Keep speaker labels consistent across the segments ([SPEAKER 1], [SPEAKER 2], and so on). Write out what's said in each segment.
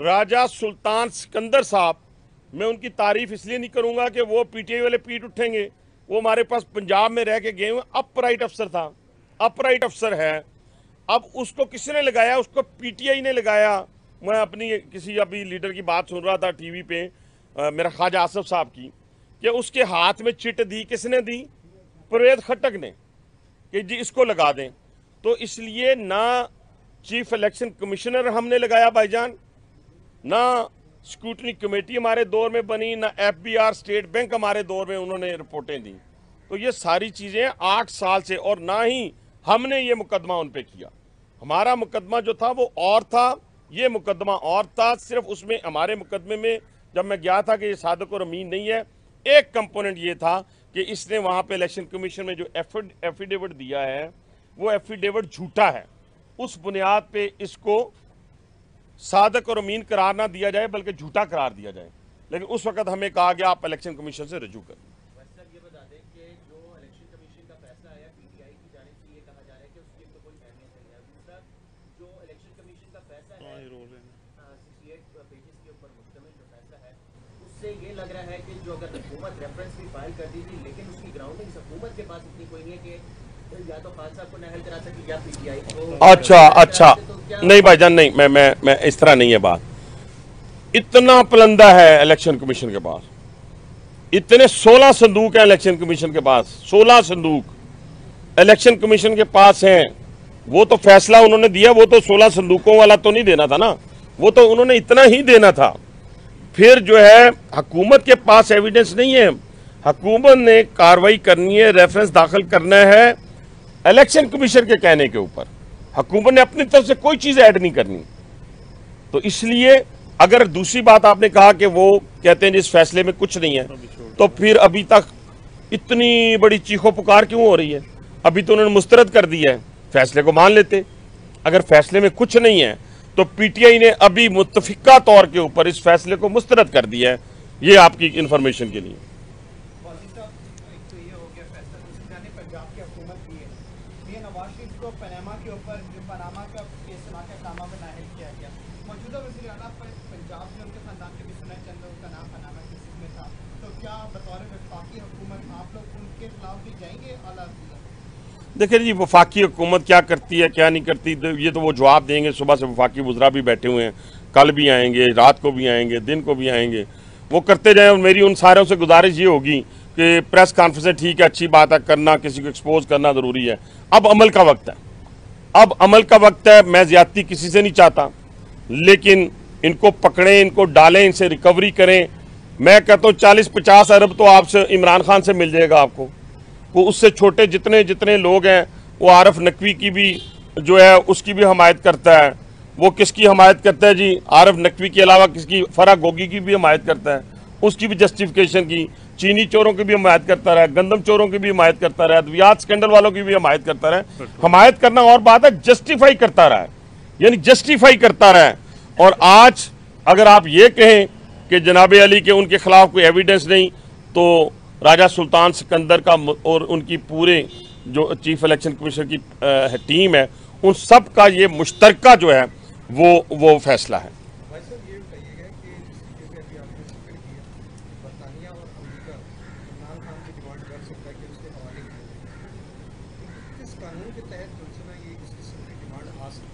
[SPEAKER 1] राजा सुल्तान सिकंदर साहब, मैं उनकी तारीफ इसलिए नहीं करूंगा कि वो पीटीआई वाले पीट उठेंगे। वो हमारे पास पंजाब में रह के गए हुए अपराइट अफसर था, अपराइट अफसर है। अब उसको किसने लगाया? उसको पीटीआई ने लगाया। मैं अपनी किसी अभी लीडर की बात सुन रहा था टीवी पे, मेरा ख्वाजा आसफ साहब की, कि उसके हाथ में चिट दी। किसने दी? परवेज खट्टक ने, कि जी इसको लगा दें। तो इसलिए ना चीफ इलेक्शन कमिश्नर हमने लगाया भाईजान, ना स्क्रूटनी कमेटी हमारे दौर में बनी, ना एफबीआर स्टेट बैंक हमारे दौर में उन्होंने रिपोर्टें दी। तो ये सारी चीज़ें 8 साल से, और ना ही हमने ये मुकदमा उन पे किया। हमारा मुकदमा जो था वो और था, ये मुकदमा और था। सिर्फ उसमें हमारे मुकदमे में जब मैं गया था कि ये सादिक और अमीन नहीं है, एक कंपोनेंट ये था कि इसने वहाँ पे इलेक्शन कमीशन में जो एफिडेविट दिया है वो एफिडेविट झूठा है। उस बुनियाद पे इसको सादिक और अमीन करार ना दिया जाए बल्कि झूठा करार दिया जाए। लेकिन उस वक्त हमें कहा गया आप इलेक्शन कमीशन से रजू करें।
[SPEAKER 2] ये बता दें कि जो इलेक्शन कमीशन का फैसला आया पीटीआई की जानिब से ये कहा जा रहा है कि उसकी तो कोई अहमियत नहीं है। दूसरा, जो इलेक्शन कमीशन का फैसला है 68 पेजेस के ऊपर मुश्तमिल जो फैसला है, उससे ये लग रहा है कि जो अगर हुकूमत रेफरेंस भी फाइल कर दी थी, लेकिन उसकी ग्राउंडिंग हुकूमत के पास इतनी कोई नहीं है कि या तो खान साहब को नाअहल करा सके या पीटीआई को।
[SPEAKER 1] अच्छा नहीं भाईजान, नहीं, मैं इस तरह नहीं है बात। इतना पलंदा है इलेक्शन कमीशन के पास, इतने 16 संदूक हैं इलेक्शन कमीशन के पास, 16 संदूक इलेक्शन कमीशन के पास हैं। वो तो फैसला उन्होंने दिया, वो तो 16 संदूकों वाला तो नहीं देना था ना, वो तो उन्होंने इतना ही देना था। फिर जो है हुकूमत के पास एविडेंस नहीं है, हुकूमत ने कार्रवाई करनी है, रेफरेंस दाखिल करना है इलेक्शन कमीशन के कहने के ऊपर। हुकूमत ने अपनी तरफ से कोई चीज ऐड नहीं करनी। तो इसलिए अगर दूसरी बात आपने कहा कि वो कहते हैं इस फैसले में कुछ नहीं है, तो फिर अभी तक इतनी बड़ी चीखो पुकार क्यों हो रही है? अभी तो उन्होंने मुस्तरद कर दिया है, फैसले को मान लेते। अगर फैसले में कुछ नहीं है तो पीटीआई ने अभी मुत्तफिका तौर के ऊपर इस फैसले को मुस्तरद कर दिया है। ये आपकी इंफॉर्मेशन के लिए।
[SPEAKER 3] पनामा के ऊपर जो पनामा का केस सुना के पनामा में नाअहल किया गया, मौजूदा वज़ीर आला पंजाब ने उनके खानदान के भी सुना चंद का नाम पनामा केस में था। तो क्या बतौर वफाकी हुकूमत आप लोग उनके खिलाफ भी जाएंगे? आला
[SPEAKER 1] देखिए जी, वफाकी हुकूमत क्या करती है क्या नहीं करती, ये तो वो जवाब देंगे। सुबह से वफाकी वज़रा भी बैठे हुए हैं, कल भी आएंगे, रात को भी आएंगे, दिन को भी आएंगे, वो करते जाएँ। मेरी उन सारों से गुजारिश ये होगी कि प्रेस कॉन्फ्रेंस ठीक है, अच्छी बात है, करना, किसी को एक्सपोज करना ज़रूरी है। अब अमल का वक्त है, अब अमल का वक्त है। मैं ज्यादती किसी से नहीं चाहता, लेकिन इनको पकड़ें, इनको डालें, इनसे रिकवरी करें। मैं कहता हूँ 40-50 अरब तो आपसे इमरान खान से मिल जाएगा आपको। वो उससे छोटे जितने जितने लोग हैं, वो आरफ नकवी की भी जो है उसकी भी हमायत करता है। वो किसकी हमायत करता है जी? आरफ नकवी के अलावा किसकी? फराह गोगी की भी हमायत करता है, उसकी भी जस्टिफिकेशन की। चीनी चोरों की भी हमायत करता रहा, गंदम चोरों की भी हमायत करता रहा, अद्वियात स्कैंडल वालों की भी हमायत करता रहा। हमायत करना और बात है, जस्टिफाई करता रहा है, यानी जस्टिफाई करता रहा है। और आज अगर आप ये कहें कि जनाब अली के उनके खिलाफ कोई एविडेंस नहीं, तो राजा सुल्तान सिकंदर का और उनकी पूरे जो चीफ इलेक्शन कमीशन की टीम है, उन सब का ये मुश्तरका जो है वो फैसला है।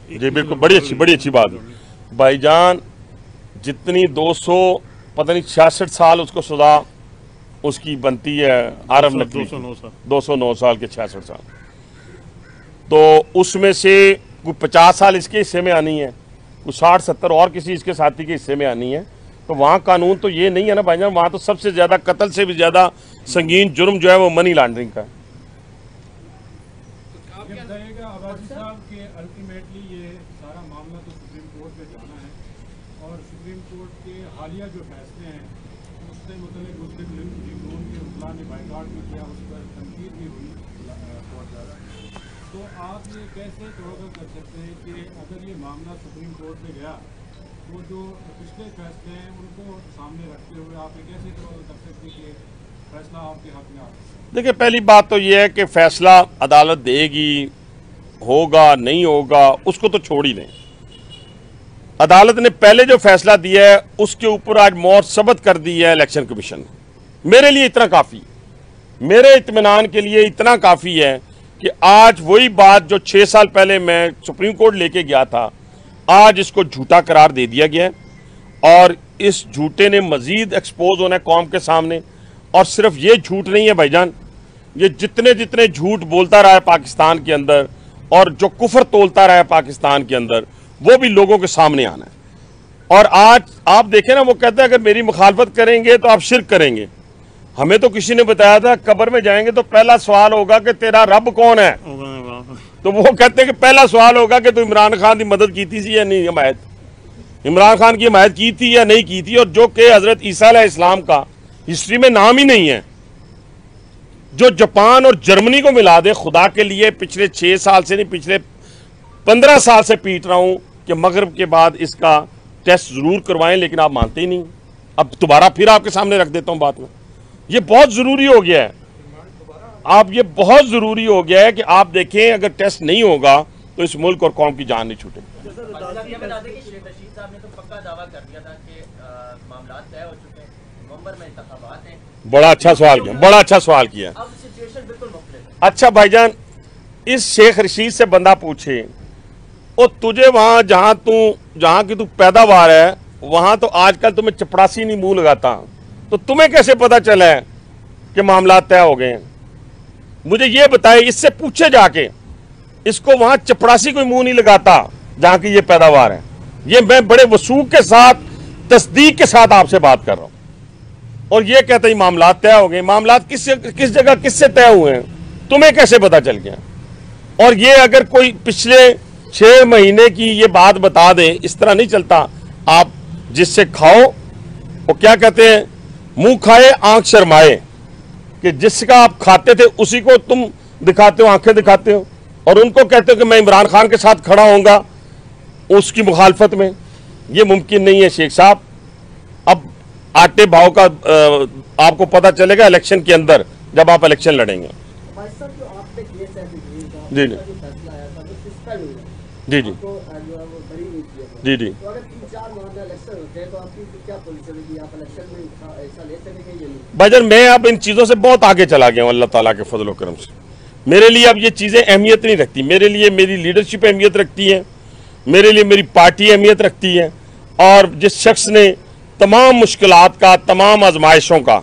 [SPEAKER 1] जी बिल्कुल, बड़ी अच्छी बात है भाईजान। जितनी 200 पता नहीं 66 साल उसको सजा उसकी बनती है आरफ नकवी, 209 साल के 66 साल, तो उसमें से कोई 50 साल इसके हिस्से में आनी है, कुछ 60-70 और किसी इसके साथी के हिस्से में आनी है। तो वहाँ कानून तो ये नहीं है ना भाईजान, वहाँ तो सबसे ज़्यादा कत्ल से भी ज़्यादा संगीन जुर्म जो है वो मनी लॉन्ड्रिंग का है।
[SPEAKER 4] अल्टीमेटली ये सारा मामला तो सुप्रीम कोर्ट में जाना है, और सुप्रीम कोर्ट के हालिया जो फैसले हैं उससे मुतल्लिक मुस्लिम लीग नून के रुकला ने बाइकआउट भी किया, उस पर तनकीद भी हुई बहुत ज़्यादा। तो आप ये कैसे तवक्को कर सकते हैं कि अगर ये मामला सुप्रीम कोर्ट में गया, वो जो पिछले फैसले हैं उनको सामने रखते हुए आप ये कैसे तवक्को कर सकते हैं कि फैसला आपके हाथ में आ?
[SPEAKER 1] देखिए, पहली बात तो ये है कि फैसला अदालत देगी, होगा नहीं होगा उसको तो छोड़ ही दें। अदालत ने पहले जो फैसला दिया है उसके ऊपर आज मोहर सबत कर दी है इलेक्शन कमीशन ने। मेरे लिए इतना काफ़ी, मेरे इत्मीनान के लिए इतना काफ़ी है कि आज वही बात जो 6 साल पहले मैं सुप्रीम कोर्ट लेके गया था, आज इसको झूठा करार दे दिया गया है और इस झूठे ने मजीद एक्सपोज होना है कौम के सामने। और सिर्फ ये झूठ नहीं है भाईजान, ये जितने जितने झूठ बोलता रहा है पाकिस्तान के अंदर और जो कुफर तोलता रहा है पाकिस्तान के अंदर, वो भी लोगों के सामने आना है। और आज आप देखें ना, वो कहते हैं अगर मेरी मुखालफत करेंगे तो आप शिर्क करेंगे। हमें तो किसी ने बताया था कब्र में जाएंगे तो पहला सवाल होगा कि तेरा रब कौन है। तो वो कहते हैं कि पहला सवाल होगा कि तू इमरान खान की मदद की थी या नहीं, हिमायत इमरान खान की हिमायत की थी या नहीं की थी। और जो कि हजरत ईसा अलैहिस्सलाम का हिस्ट्री में नाम ही नहीं है, जो जापान और जर्मनी को मिला दे, खुदा के लिए पिछले 6 साल से नहीं, पिछले 15 साल से पीट रहा हूं कि मगरिब के बाद इसका टेस्ट जरूर करवाएं, लेकिन आप मानते ही नहीं। अब दोबारा फिर आपके सामने रख देता हूं बात में, ये बहुत जरूरी हो गया है। आप ये बहुत जरूरी हो गया है कि आप देखें अगर टेस्ट नहीं होगा तो इस मुल्क और कौम की जान नहीं छूटेगी। बड़ा अच्छा सवाल किया, बड़ा अच्छा सवाल किया। अच्छा भाईजान, इस शेख रशीद से बंदा पूछे और तुझे वहां जहां की तू पैदावार है वहां तो आजकल तुम्हें चपड़ासी नहीं मुंह लगाता, तो तुम्हें कैसे पता चला है कि मामला तय हो गए हैं? मुझे ये बताए, इससे पूछे जाके, इसको वहां चपड़ासी कोई मुंह नहीं लगाता जहां की ये पैदावार है। ये मैं बड़े वसूख के साथ, तस्दीक के साथ आपसे बात कर रहा हूं। और ये कहते ही मामला तय हो गए। मामला किस जगह किससे तय हुए हैं, तुम्हें कैसे पता चल गया? और ये अगर कोई पिछले 6 महीने की ये बात बता दे, इस तरह नहीं चलता। आप जिससे खाओ, वो क्या कहते हैं, मुंह खाए आंख शर्माए, कि जिसका आप खाते थे उसी को तुम दिखाते हो, आंखें दिखाते हो, और उनको कहते हो कि मैं इमरान खान के साथ खड़ा होऊंगा उसकी मुखालफत में। ये मुमकिन नहीं है शेख साहब। अब आटे भाव का आपको पता चलेगा इलेक्शन के अंदर, जब आप इलेक्शन लड़ेंगे। जी जी जी जी जी जी। भाईजान मैं अब इन चीज़ों से बहुत आगे चला गया हूँ अल्लाह ताला के फजल व करम से। मेरे लिए अब ये चीज़ें अहमियत नहीं रखती। मेरे लिए मेरी लीडरशिप अहमियत रखती है, मेरे लिए मेरी पार्टी अहमियत रखती है। और जिस शख्स ने तमाम मुश्किलात का, तमाम आजमाइशों का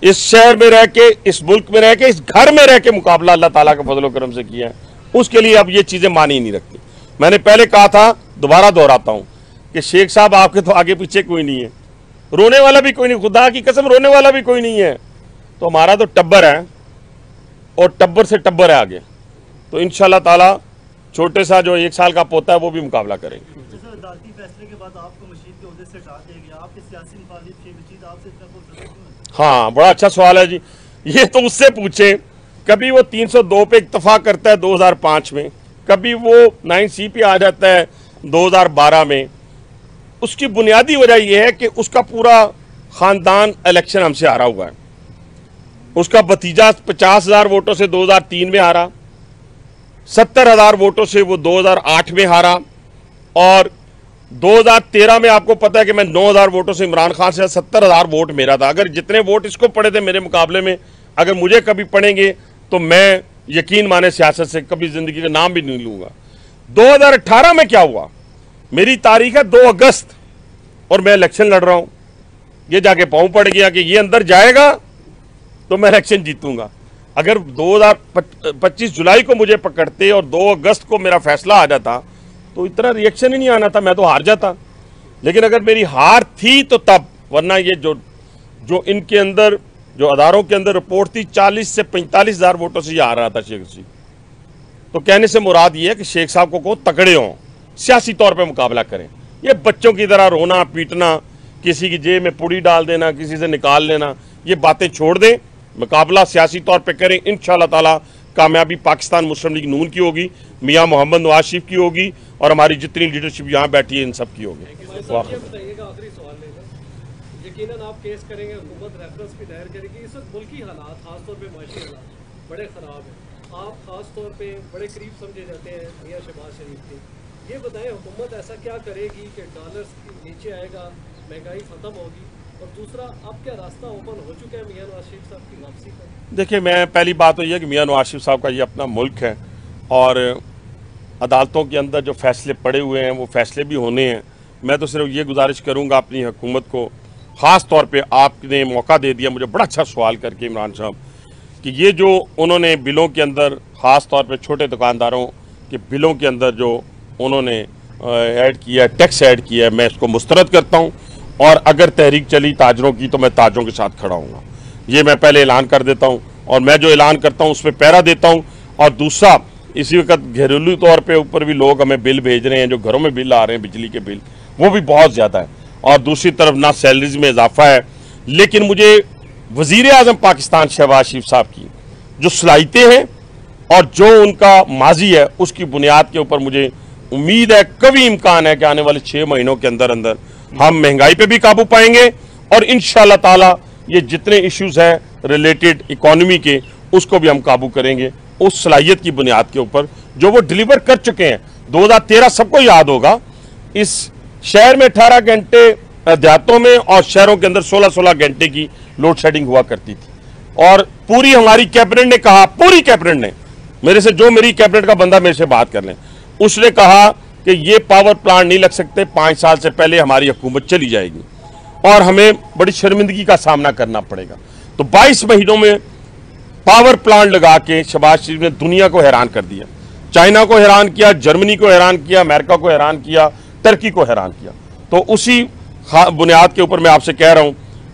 [SPEAKER 1] इस शहर में रह के, इस मुल्क में रह के, इस घर में रह के मुकाबला अल्लाह ताला के फजल व करम से किया है, उसके लिए अब ये चीज़ें मानी नहीं रखती। मैंने पहले कहा था, दोबारा दोहराता हूँ कि शेख साहब आपके तो आगे पीछे कोई नहीं है, रोने वाला भी कोई नहीं, खुदा की कसम रोने वाला भी कोई नहीं है। तो हमारा तो टब्बर है और टब्बर से टब्बर है आगे। तो इंशाल्लाह ताला छोटे सा जो 1 साल का पोता है वो भी मुकाबला करेंगे।
[SPEAKER 5] अदालती फैसले के बाद आपको मशीद के ओहदे से हटा दिया गया, आपके सियासी मुखालिफ शेख रशीद आपसे इतना कोई जरूरत नहीं?
[SPEAKER 1] हाँ, बड़ा अच्छा सवाल है जी। ये तो उससे पूछे, कभी वो 302 पे इत्तफाक करता है 2005 में, कभी वो 9C पे आ जाता है 2012 में। उसकी बुनियादी वजह यह है कि उसका पूरा खानदान इलेक्शन हमसे हारा हुआ है। उसका भतीजा 50,000 वोटों से 2003 में हारा, 70,000 वोटों से वो 2008 में हारा, और 2013 में आपको पता है कि मैं 9,000 वोटों से इमरान खान से, 70,000 वोट मेरा था। अगर जितने वोट इसको पड़े थे मेरे मुकाबले में, अगर मुझे कभी पड़ेंगे तो मैं यकीन माने सियासत से कभी जिंदगी का नाम भी नहीं लूंगा। 2018 में क्या हुआ, मेरी तारीख है 2 अगस्त और मैं इलेक्शन लड़ रहा हूं। ये जाके पांव पड़ गया कि ये अंदर जाएगा तो मैं इलेक्शन जीतूंगा। अगर 2025 जुलाई को मुझे पकड़ते और 2 अगस्त को मेरा फैसला आ जाता तो इतना रिएक्शन ही नहीं आना था, मैं तो हार जाता। लेकिन अगर मेरी हार थी तो तब, वरना ये जो इनके अंदर, जो अदारों के अंदर रिपोर्ट थी, 40 से 45,000 वोटों से ये आ रहा था शेख रशीद। तो कहने से मुराद ये है कि शेख साहब को तगड़े हों, सियासी तौर पे मुकाबला करें। ये बच्चों की तरह रोना पीटना, किसी की जेब में पुड़ी डाल देना, किसी से निकाल लेना, ये बातें छोड़ दें, मुकाबला सियासी तौर पे करें। इंशाअल्लाह ताला कामयाबी पाकिस्तान मुस्लिम लीग नून की होगी, मियाँ मोहम्मद नवाज शरीफ की होगी, और हमारी जितनी लीडरशिप यहाँ बैठी है इन सब की होगी।
[SPEAKER 6] यकीनन आप केस करेंगे, हुकूमत रेफरेंस भी दायर करेगी। इस वक्त मुल्की हालात, खासतौर पे माशी हालात बड़े ख़राब हैं। आप खास तौर पे बड़े करीब समझे जाते हैं मियाँ शहबाज शरीफ के, ये बताएं हुकूमत ऐसा क्या करेगी कि डॉलर नीचे आएगा, महंगाई ख़त्म होगी, और दूसरा अब क्या रास्ता ओपन हो चुका है मियां नवाज शरीफ साहब की वापसी का?
[SPEAKER 1] देखिए, मैं पहली बात तो ये कि मियां नवाज शरीफ साहब का ये अपना मुल्क है और अदालतों के अंदर जो फैसले पड़े हुए हैं वो फैसले भी होने हैं। मैं तो सिर्फ ये गुजारिश करूंगा अपनी हुकूमत को, ख़ास तौर पे आपने मौका दे दिया मुझे बड़ा अच्छा सवाल करके इमरान साहब, कि ये जो उन्होंने बिलों के अंदर ख़ास तौर पे छोटे दुकानदारों के बिलों के अंदर जो उन्होंने ऐड किया, टैक्स ऐड किया है, मैं इसको मुस्तरद करता हूँ। और अगर तहरीक चली ताजरों की तो मैं ताजरों के साथ खड़ा हूँगा, ये मैं पहले ऐलान कर देता हूँ। और मैं जो ऐलान करता हूँ उस पर पैरा देता हूँ। और दूसरा, इसी वक्त घरेलू तौर पे ऊपर भी लोग हमें बिल भेज रहे हैं, जो घरों में बिल आ रहे हैं बिजली के बिल, वो भी बहुत ज़्यादा है। और दूसरी तरफ ना सैलरीज में इजाफा है। लेकिन मुझे वज़ीर आज़म पाकिस्तान शहबाज शरीफ साहब की जो सलाहियतें हैं और जो उनका माजी है, उसकी बुनियाद के ऊपर मुझे उम्मीद है, कभी इम्कान है कि आने वाले 6 महीनों के अंदर अंदर हम महंगाई पे भी काबू पाएंगे और इंशाअल्लाह ताला ये जितने इश्यूज हैं रिलेटेड इकोनॉमी के, उसको भी हम काबू करेंगे उस सलाहियत की बुनियाद के ऊपर जो वो डिलीवर कर चुके हैं। 2013 सबको याद होगा, इस शहर में 18 घंटे देहातों में और शहरों के अंदर 16-16 घंटे की लोड शेडिंग हुआ करती थी। और पूरी हमारी कैबिनेट ने कहा, पूरी कैबिनेट ने, मेरे से जो मेरी कैबिनेट का बंदा मेरे से बात कर लें, उसने कहा कि ये पावर प्लांट नहीं लग सकते, 5 साल से पहले हमारी हुकूमत चली जाएगी और हमें बड़ी शर्मिंदगी का सामना करना पड़ेगा। तो 22 महीनों में पावर प्लांट लगा के शहबाज शरीफ ने दुनिया को हैरान कर दिया। चाइना को हैरान किया, जर्मनी को हैरान किया, अमेरिका को हैरान किया, तुर्की को हैरान किया। तो उसी बुनियाद के ऊपर मैं आपसे कह रहा हूं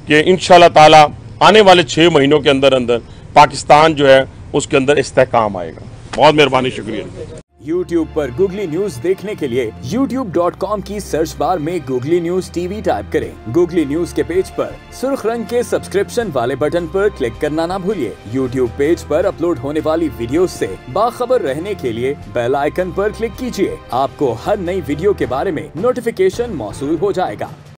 [SPEAKER 1] कि इंशाअल्लाह ताला आने वाले 6 महीनों के अंदर अंदर पाकिस्तान जो है उसके अंदर इस्तेहकाम आएगा। बहुत मेहरबानी, शुक्रिया।
[SPEAKER 7] YouTube पर गूगली न्यूज देखने के लिए youtube.com की सर्च बार में गूगली न्यूज TV टाइप करें। गूगली न्यूज के पेज पर सुर्ख रंग के सब्सक्रिप्शन वाले बटन पर क्लिक करना ना भूलिए। YouTube पेज पर अपलोड होने वाली वीडियो से बाखबर रहने के लिए बेल आइकन पर क्लिक कीजिए। आपको हर नई वीडियो के बारे में नोटिफिकेशन मौसूल हो जाएगा।